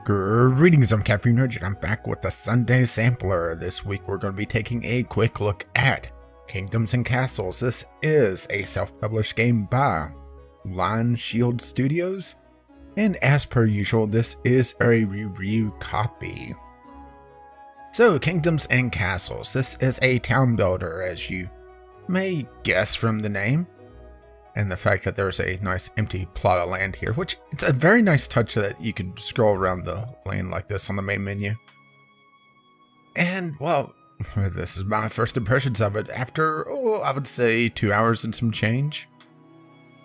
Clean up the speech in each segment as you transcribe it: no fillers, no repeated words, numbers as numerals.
Greetings, I'm Caffeine Nerd, and I'm back with the Sunday Sampler. This week we're going to be taking a quick look at Kingdoms and Castles. This is a self-published game by Lion Shield Studios, and as per usual, this is a review copy. So, Kingdoms and Castles. This is a town builder, as you may guess from the name. And the fact that there's a nice empty plot of land here, which it's a very nice touch that you can scroll around the land like this on the main menu. And, well, this is my first impressions of it after, I would say 2 hours and some change.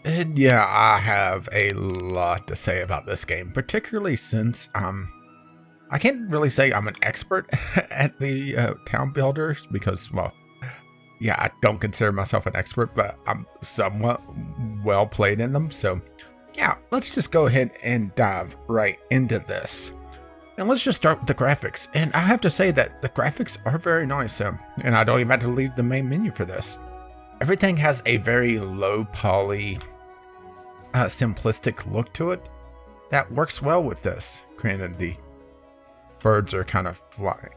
And yeah, I have a lot to say about this game, particularly since, I can't really say I'm an expert at the town builders because, well, yeah, I don't consider myself an expert, but I'm somewhat well played in them. So yeah, let's just go ahead and dive right into this. And let's just start with the graphics. And I have to say that the graphics are very nice. And I don't even have to leave the main menu for this. Everything has a very low poly, simplistic look to it that works well with this. Granted, the birds are kind of flying.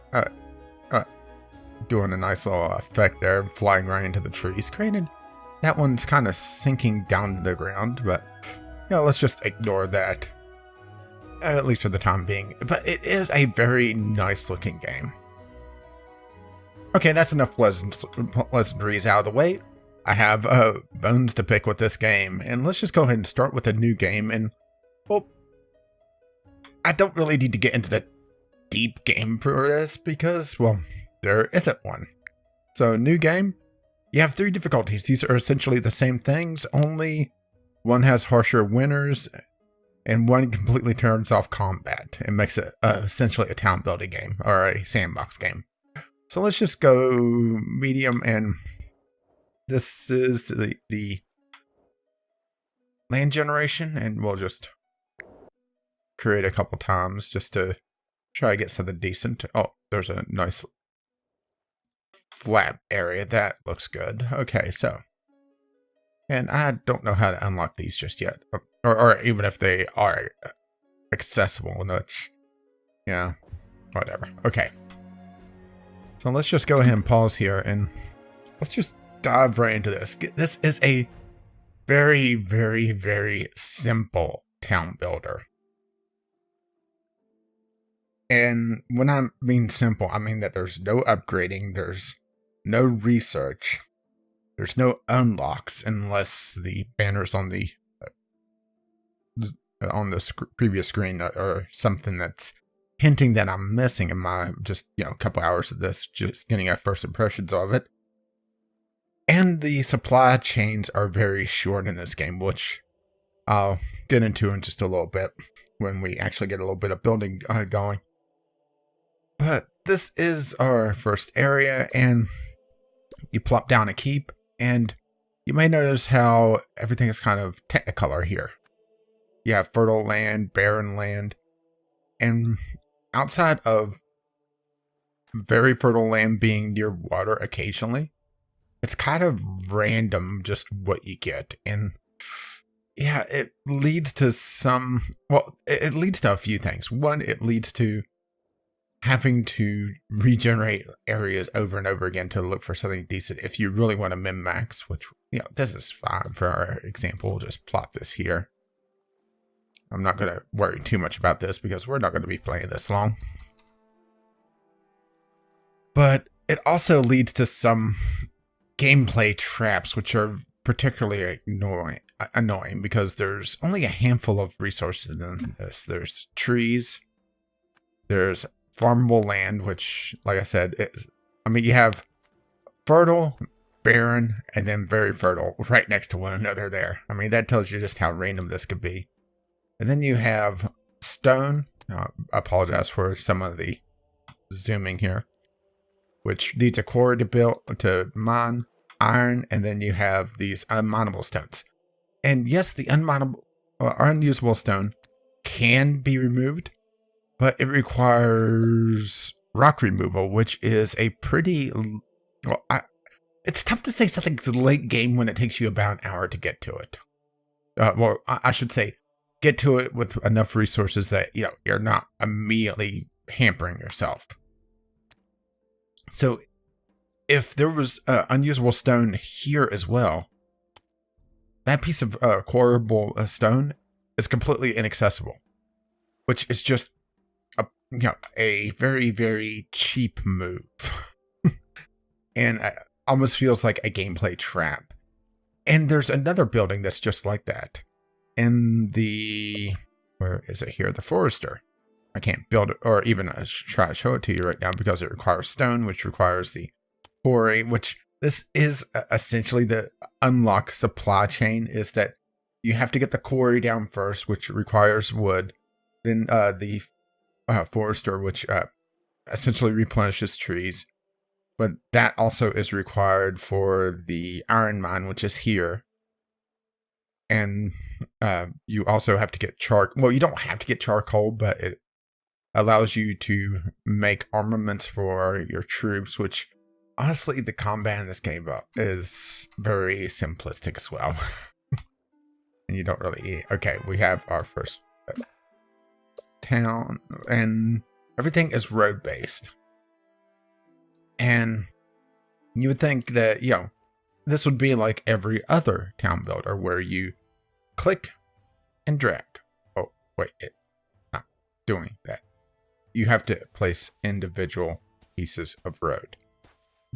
Doing a nice little effect there, flying right into the trees. Granted, that one's kind of sinking down to the ground, but you know, let's just ignore that, at least for the time being. But it is a very nice looking game. Okay, that's enough pleasantries out of the way. I have bones to pick with this game, and let's just go ahead and start with a new game. And well, I don't really need to get into the deep game for this because, well, there isn't one. So, new game, you have 3 difficulties. These are essentially the same things, only one has harsher winners, and one completely turns off combat and makes it essentially a town building game, or a sandbox game. So let's just go medium, and this is the land generation, and we'll just create a couple times just to try to get something decent. Oh, there's a nice flat area. That looks good. Okay, so. And I don't know how to unlock these just yet. Or even if they are accessible, which, yeah, whatever. Okay. So let's just go ahead and pause here and let's just dive right into this. This is a very, very, very simple town builder. And when I mean simple, I mean that there's no upgrading, there's no research, there's no unlocks unless the banners on the previous screen are something that's hinting that I'm missing in my just, a couple hours of this, just getting our first impressions of it. And the supply chains are very short in this game, which I'll get into in just a little bit when we actually get a little bit of building going. But this is our first area, and you plop down a keep, and you may notice how everything is kind of technicolor here. You have fertile land, barren land, and outside of very fertile land being near water occasionally, it's kind of random just what you get. And yeah, it leads to it leads to a few things. One, it leads to having to regenerate areas over and over again to look for something decent if you really want to min-max, which, this is fine for our example. We'll just plop this here. I'm not going to worry too much about this because we're not going to be playing this long. But it also leads to some gameplay traps, which are particularly annoying because there's only a handful of resources in this. There's trees, there's farmable land, which, like I said, you have fertile, barren, and then very fertile right next to one another there. That tells you just how random this could be. And then you have stone. I apologize for some of the zooming here, which needs a quarry to mine, iron, and then you have these unminable stones. And yes, the unusable stone can be removed, but it requires rock removal, which is a pretty, it's tough to say something's late game when it takes you about an hour to get to it. I should say get to it with enough resources that, you're not immediately hampering yourself. So if there was unusable stone here as well, that piece of quarryable stone is completely inaccessible, which is just a very, very cheap move. And it almost feels like a gameplay trap. And there's another building that's just like that. In where is it here? The Forester. I can't build it or even try to show it to you right now because it requires stone, which requires the quarry, which this is essentially the unlock supply chain, is that you have to get the quarry down first, which requires wood. Then the Forester, which essentially replenishes trees. But that also is required for the iron mine, which is here. And you also have to get charcoal. Well, you don't have to get charcoal, but it allows you to make armaments for your troops, which honestly, the combat in this game is very simplistic as well. And you don't really... Okay, we have our first town, and everything is road-based. And you would think that, this would be like every other town builder where you click and drag. Oh, wait, it's not doing that. You have to place individual pieces of road.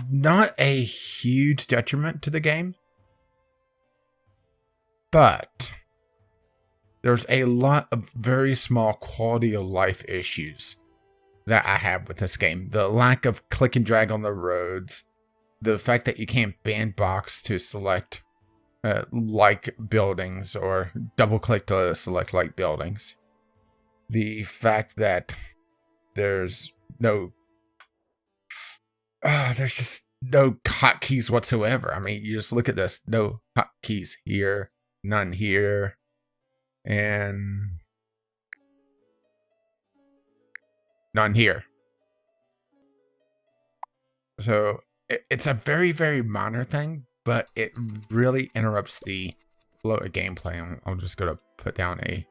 Not a huge detriment to the game, but there's a lot of very small quality of life issues that I have with this game. The lack of click and drag on the roads, the fact that you can't bandbox to select like buildings or double click to select like buildings. The fact that there's just no hotkeys whatsoever. I mean, you just look at this. No hotkeys here, none here, and none here. So it's a very, very minor thing, but it really interrupts the flow of gameplay. I'm just going to put down a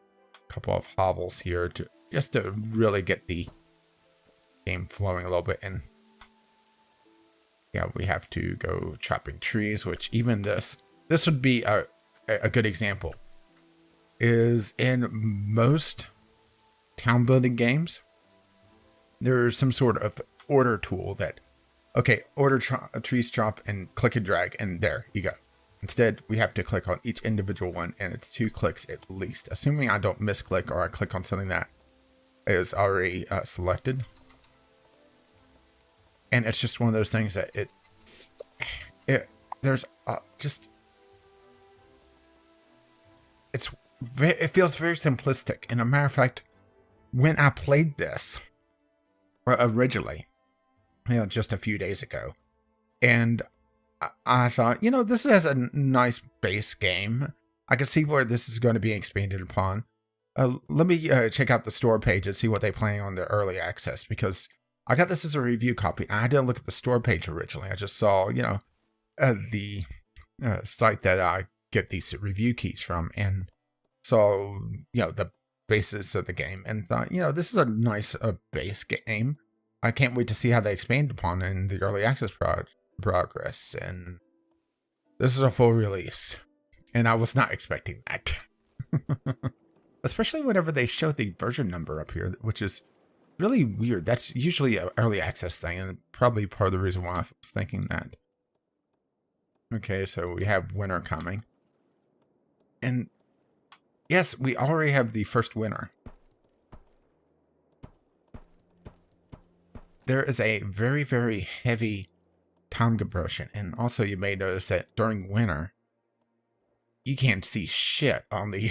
couple of hobbles here to really get the game flowing a little bit. And yeah, we have to go chopping trees, which even this would be a good example. Is in most town building games, there's some sort of order tool that, okay, order trees chop and click and drag, and there you go. Instead, we have to click on each individual one, and it's 2 clicks at least, assuming I don't misclick or I click on something that is already selected. And it's just one of those things that it feels very simplistic. And a matter of fact, when I played this originally, just a few days ago, and I thought, this is a nice base game. I can see where this is going to be expanded upon. Let me check out the store page and see what they plan on the early access, because I got this as a review copy. I didn't look at the store page originally. I just saw, the site that I get these review keys from, and saw, the basis of the game, and thought, this is a nice base game. I can't wait to see how they expand upon in the early access progress. And this is a full release, and I was not expecting that. Especially whenever they show the version number up here, which is really weird. That's usually an early access thing, and probably part of the reason why I was thinking that. Okay, so we have winter coming. And yes, we already have the first winter. There is a very, very heavy time compression. And also you may notice that during winter, you can't see shit on the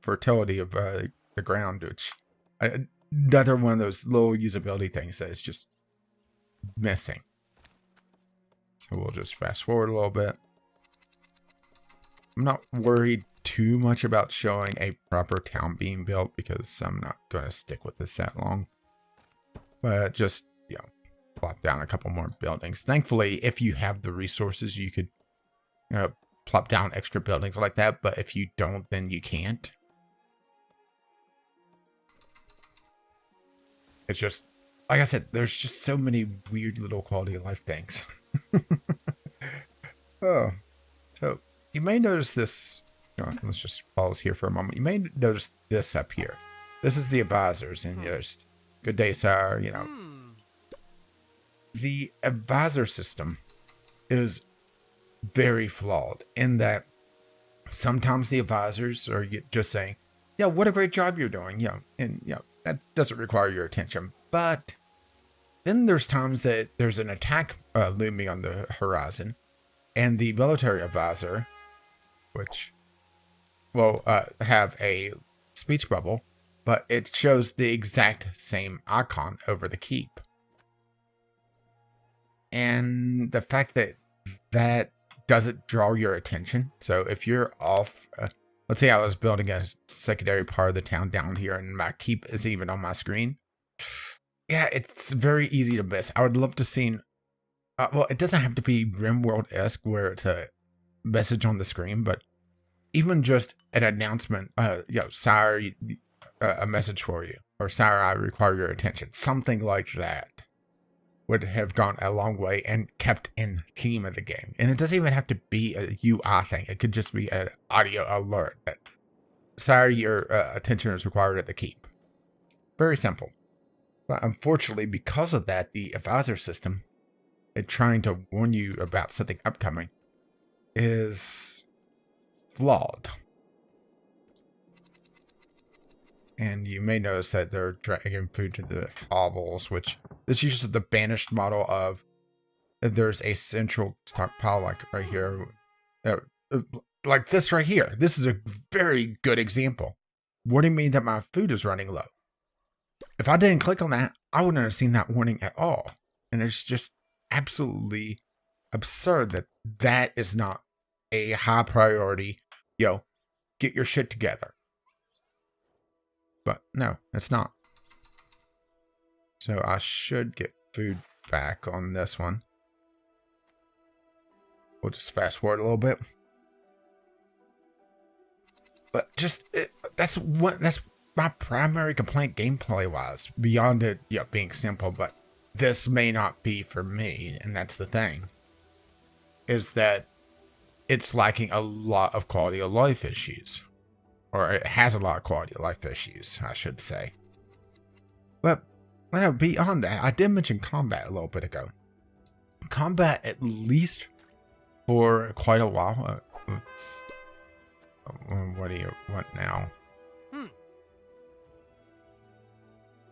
fertility of the ground, which another one of those little usability things that is just missing. So we'll just fast forward a little bit. I'm not worried too much about showing a proper town being built, because I'm not going to stick with this that long. But just, plop down a couple more buildings. Thankfully, if you have the resources, you could plop down extra buildings like that. But if you don't, then you can't. It's just, like I said, there's just so many weird little quality of life things. Oh, so you may notice this. Let's just pause here for a moment. You may notice this up here. This is the advisors, and just good day, sir. The advisor system is very flawed in that sometimes the advisors are just saying, "Yeah, what a great job you're doing," and that doesn't require your attention. But then there's times that there's an attack looming on the horizon, and the military advisor, which will have a speech bubble, but it shows the exact same icon over the keep. And the fact that that doesn't draw your attention. So if you're off, let's say I was building a secondary part of the town down here and my keep isn't even on my screen. Yeah, it's very easy to miss. I would love to see, well, it doesn't have to be RimWorld-esque where it's a message on the screen, but even just an announcement, sire, a message for you, or sire, I require your attention. Something like that would have gone a long way and kept in theme of the game. And it doesn't even have to be a UI thing. It could just be an audio alert that, sire, your attention is required at the keep. Very simple. But unfortunately, because of that, the advisor system, it trying to warn you about something upcoming, is flawed. And you may notice that they're dragging food to the hovels, which this uses the banished model of there's a central stockpile, like right here, like this right here. This is a very good example, warning me that my food is running low. If I didn't click on that, I wouldn't have seen that warning at all. And it's just absolutely absurd that that is not a high priority. Get your shit together. But no, it's not. So I should get food back on this one. We'll just fast forward a little bit. But just that's my primary complaint gameplay wise, beyond it being simple, but this may not be for me, and that's the thing, is that it's lacking a lot of quality of life issues. Or it has a lot of quality of life issues, I should say. But well, beyond that, I did mention combat a little bit ago. Combat, at least for quite a while. What do you want now?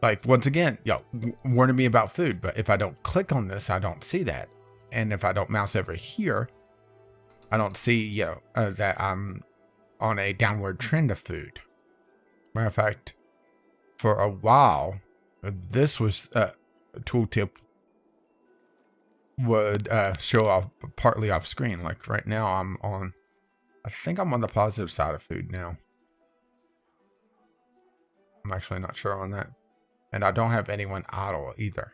Like, once again, warning me about food, but if I don't click on this, I don't see that. And if I don't mouse over here, I don't see, that I'm on a downward trend of food. Matter of fact, for a while, this was a tooltip would show off partly off screen. Like right now, I think I'm on the positive side of food now. I'm actually not sure on that. And I don't have anyone idle either.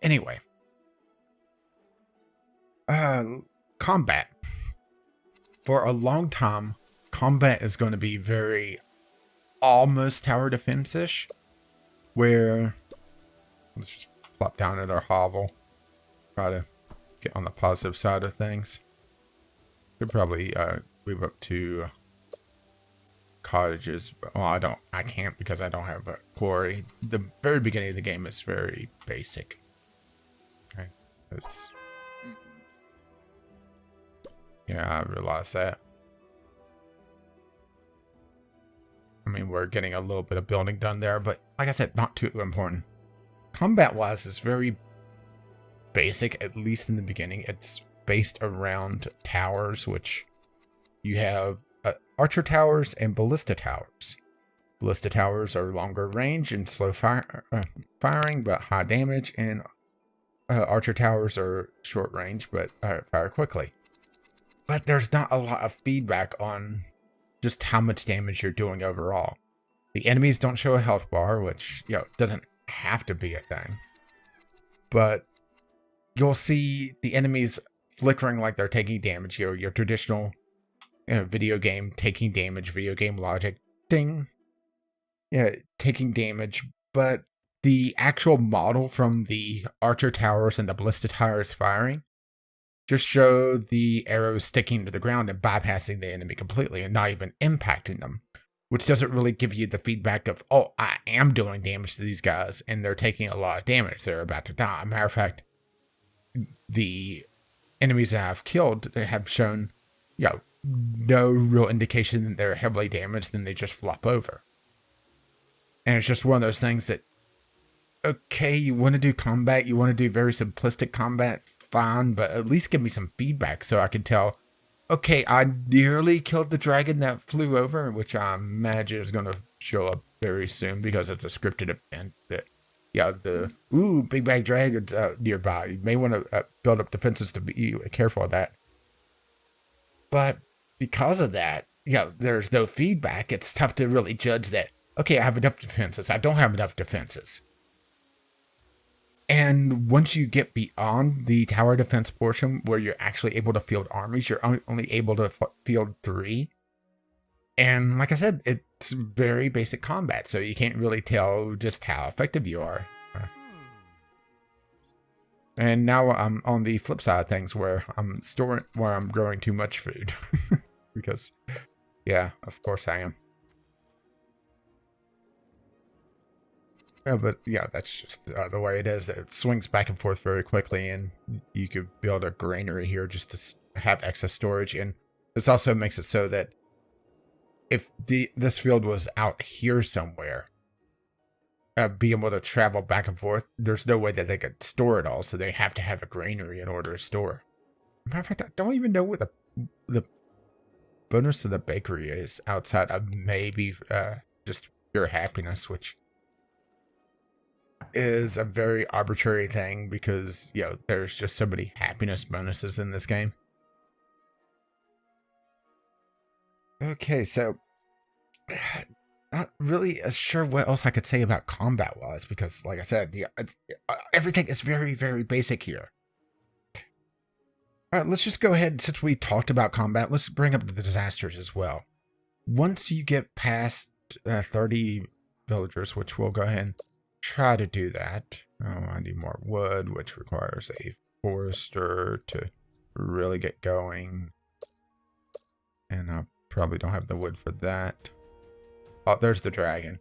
Anyway. Combat. For a long time, combat is going to be very almost tower defense-ish. Where, let's just plop down at our hovel. Try to get on the positive side of things. Could probably move up to cottages. Well, I can't because I don't have a quarry. The very beginning of the game is very basic. Okay. Yeah, I realize that. I mean, we're getting a little bit of building done there, but like I said, not too important. Combat-wise, is very basic, at least in the beginning. It's based around towers, which you have archer towers and ballista towers. Ballista towers are longer range and slow firing, but high damage, and archer towers are short range, but fire quickly. But there's not a lot of feedback on just how much damage you're doing overall. The enemies don't show a health bar, which, doesn't have to be a thing. But you'll see the enemies flickering like they're taking damage. Your traditional video game taking damage, video game logic. Ding. Yeah, taking damage, but the actual model from the archer towers and the ballista towers firing just show the arrows sticking to the ground and bypassing the enemy completely and not even impacting them, which doesn't really give you the feedback of, oh, I am doing damage to these guys and they're taking a lot of damage. They're about to die. Matter of fact, the enemies that I've killed have shown, no real indication that they're heavily damaged, then they just flop over. And it's just one of those things that, okay, you want to do combat, you want to do very simplistic combat, fine, but at least give me some feedback so I can tell, okay, I nearly killed the dragon that flew over, which I imagine is going to show up very soon because it's a scripted event that, the big bad dragons nearby. You may want to build up defenses to be careful of that. But because of that, there's no feedback. It's tough to really judge that, okay, I have enough defenses. I don't have enough defenses. And once you get beyond the tower defense portion where you're actually able to field armies, you're only able to field 3. And like I said, it's very basic combat, so you can't really tell just how effective you are. And now I'm on the flip side of things where I'm growing too much food. Because, of course I am. But that's just the way it is. It swings back and forth very quickly, and you could build a granary here just to have excess storage. And this also makes it so that if this field was out here somewhere, being able to travel back and forth, there's no way that they could store it all, so they have to have a granary in order to store. Matter of fact, I don't even know what the bonus of the bakery is outside of maybe just pure happiness, which is a very arbitrary thing because, there's just so many happiness bonuses in this game. Okay, so not really sure what else I could say about combat-wise because, like I said, everything is very, very basic here. All right, let's just go ahead, since we talked about combat, let's bring up the disasters as well. Once you get past 30 villagers, which we'll go ahead and try to do that. Oh, I need more wood, which requires a forester to really get going. And I probably don't have the wood for that. Oh, there's the dragon.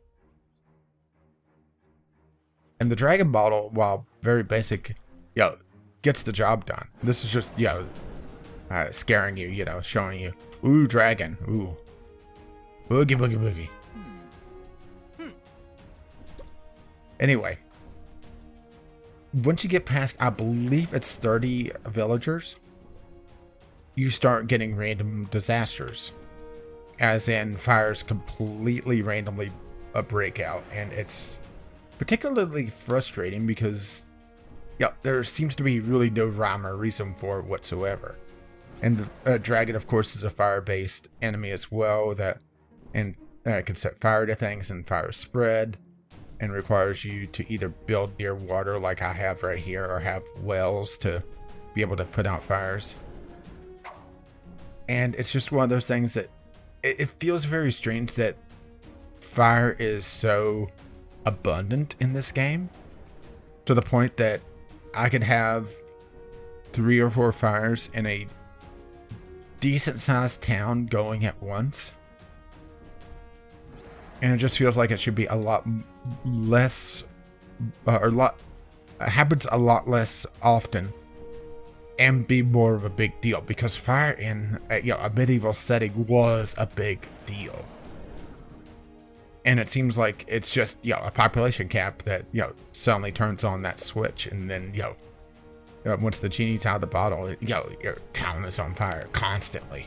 And the dragon model, while very basic, gets the job done. This is just, scaring you, showing you, ooh, dragon, ooh. Boogie, boogie, boogie. Anyway, once you get past, I believe it's 30 villagers, you start getting random disasters. As in, fires completely randomly break out. And it's particularly frustrating because, there seems to be really no rhyme or reason for it whatsoever. And the dragon, of course, is a fire-based enemy as well that can set fire to things and fire spread. And requires you to either build near water like I have right here or have wells to be able to put out fires. And it's just one of those things that it feels very strange that fire is so abundant in this game to the point that I could have 3 or 4 fires in a decent sized town going at once. And it just feels like it should be a lot less, happens a lot less often and be more of a big deal because fire in a medieval setting was a big deal. And it seems like it's just, a population cap that, suddenly turns on that switch and then, once the genie's out of the bottle, your town is on fire constantly.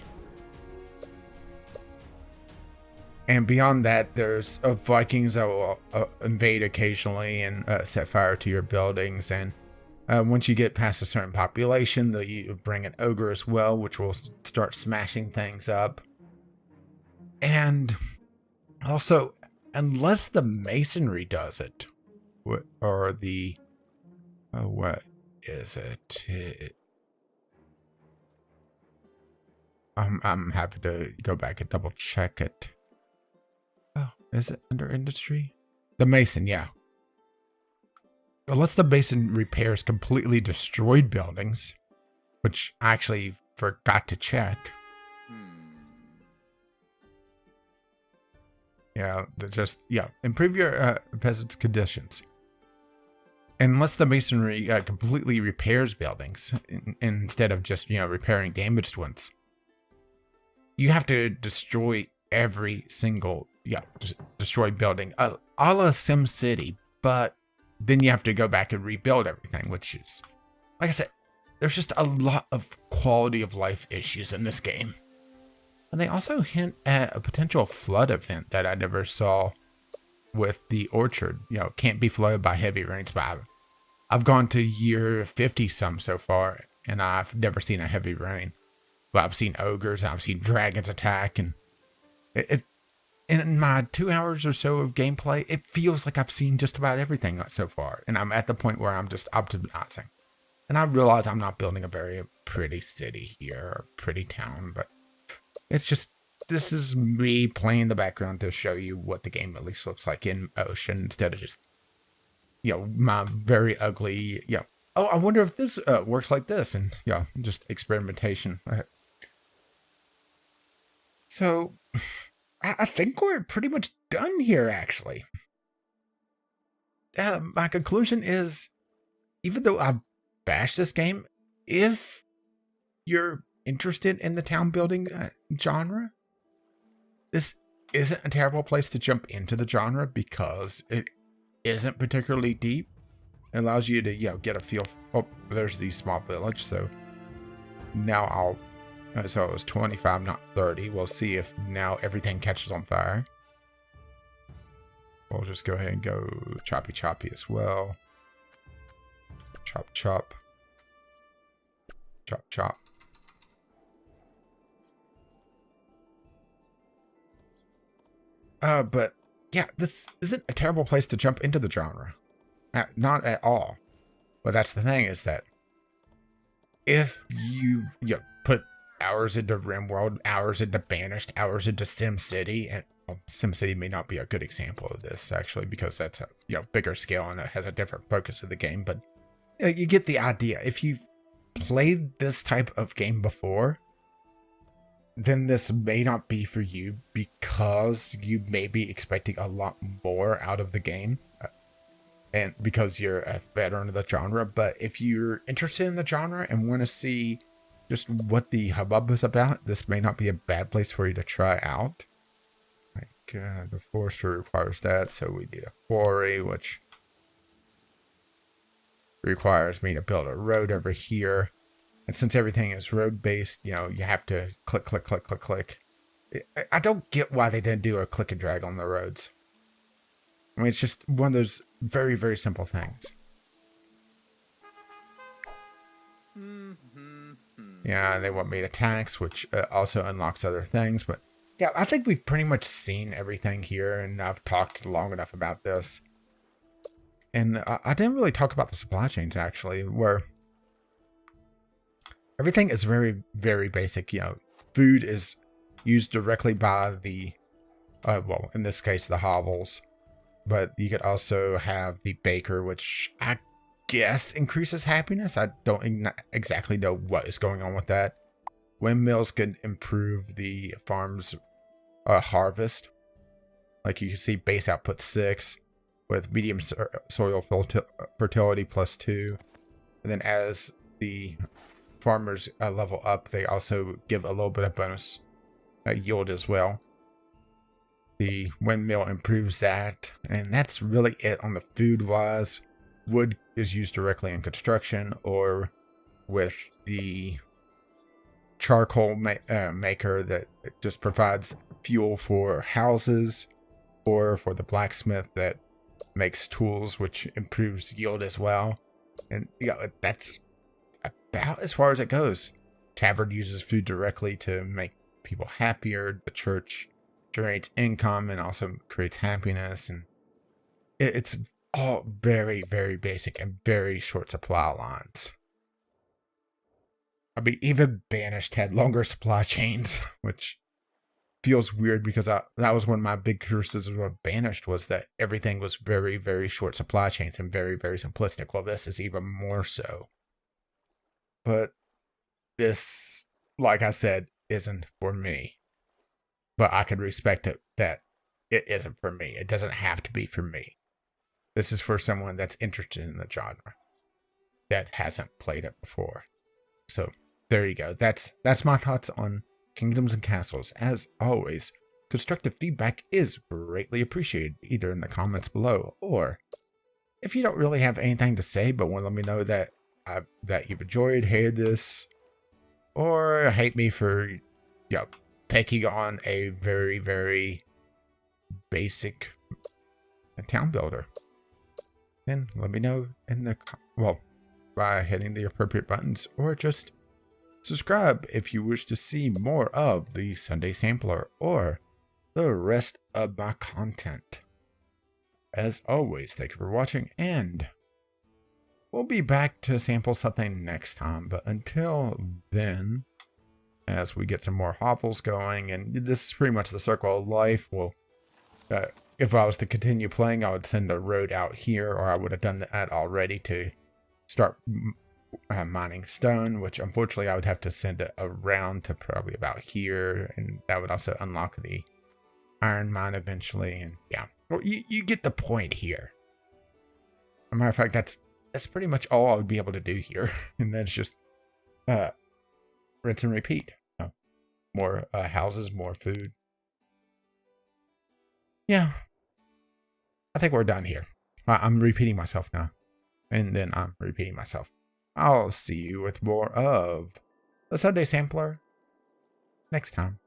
And beyond that, there's Vikings that will invade occasionally and set fire to your buildings. And once you get past a certain population, you bring an ogre as well, which will start smashing things up. And also, unless the masonry does it, or the... Oh, what is it? I'm having to go back and double check it. Oh, is it under industry? The mason, yeah. Unless the mason repairs completely destroyed buildings, which I actually forgot to check. Yeah, improve your peasants' conditions. Unless the masonry completely repairs buildings instead of just, repairing damaged ones. You have to destroy every single, destroyed building, a la SimCity, but then you have to go back and rebuild everything, which is, like I said, there's just a lot of quality of life issues in this game. And they also hint at a potential flood event that I never saw with the orchard. Can't be flooded by heavy rains, but I've gone to year 50 some so far, and I've never seen a heavy rain. But I've seen ogres, and I've seen dragons attack, and in my 2 hours or so of gameplay, it feels like I've seen just about everything so far. And I'm at the point where I'm just optimizing. And I realize I'm not building a very pretty city here, or pretty town, but it's just, this is me playing in the background to show you what the game at least looks like in motion, instead of just, my very ugly, oh, I wonder if this works like this, and, just experimentation. So, I think we're pretty much done here, actually. My conclusion is, even though I've bashed this game, if you're interested in the town building genre, this isn't a terrible place to jump into the genre, because it isn't particularly deep. It allows you to, get a feel. Oh, there's the small village. So now so it was 25, not 30. We'll see if now everything catches on fire. We'll just go ahead and go choppy as well. Chop. Chop. But yeah, this isn't a terrible place to jump into the genre. Not at all. But that's the thing, is that if you put hours into RimWorld, hours into Banished, hours into SimCity, and SimCity may not be a good example of this, actually, because that's a bigger scale and it has a different focus of the game, but you get the idea. If you've played this type of game before, then this may not be for you, because you may be expecting a lot more out of the game, and because you're a veteran of the genre. But if you're interested in the genre and want to see just what the hubbub is about, this may not be a bad place for you to try out. Like, the forester requires that, so we need a quarry, which requires me to build a road over here. And since everything is road-based, you have to click. I don't get why they didn't do a click and drag on the roads. I mean, it's just one of those very, very simple things. Yeah, they want me to tax, which also unlocks other things. But yeah, I think we've pretty much seen everything here, and I've talked long enough about this. And I didn't really talk about the supply chains, actually, where everything is very, very basic. Food is used directly by the, well, in this case, the hovels. But you could also have the baker, which I guess increases happiness. I don't exactly know what is going on with that. Windmills can improve the farm's harvest. Like you can see, base output 6 with medium soil fertility +2. And then as the farmers level up, they also give a little bit of bonus yield as well. The windmill improves that, and that's really it on the food wise. Wood is used directly in construction, or with the charcoal maker that just provides fuel for houses, or for the blacksmith that makes tools, which improves yield as well. And that's about as far as it goes. Tavern uses food directly to make people happier. The church generates income and also creates happiness, and it's all very, very basic and very short supply lines. I mean, even Banished had longer supply chains, which feels weird because that was one of my big criticisms of Banished, was that everything was very, very short supply chains and very, very simplistic. Well, this is even more so. But this, like I said, isn't for me. But I can respect it that it isn't for me. It doesn't have to be for me. This is for someone that's interested in the genre, that hasn't played it before. So there you go. That's my thoughts on Kingdoms and Castles. As always, constructive feedback is greatly appreciated, either in the comments below, or if you don't really have anything to say but want to let me know that that you've enjoyed, hated this, or hate me for taking on a very, very basic town builder, then let me know in the by hitting the appropriate buttons, or just subscribe if you wish to see more of the Sunday Sampler or the rest of my content. As always, thank you for watching, and we'll be back to sample something next time. But until then, as we get some more hovels going, and this is pretty much the circle of life. Well, if I was to continue playing, I would send a road out here, or I would have done that already to start mining stone, which unfortunately I would have to send it around to probably about here, and that would also unlock the iron mine eventually. And yeah, well, you get the point here. As a matter of fact, that's pretty much all I would be able to do here. And then it's just rinse and repeat. More houses, more food. Yeah, I think we're done here. I'm repeating myself now, and then I'm repeating myself. I'll see you with more of the Sunday Sampler next time.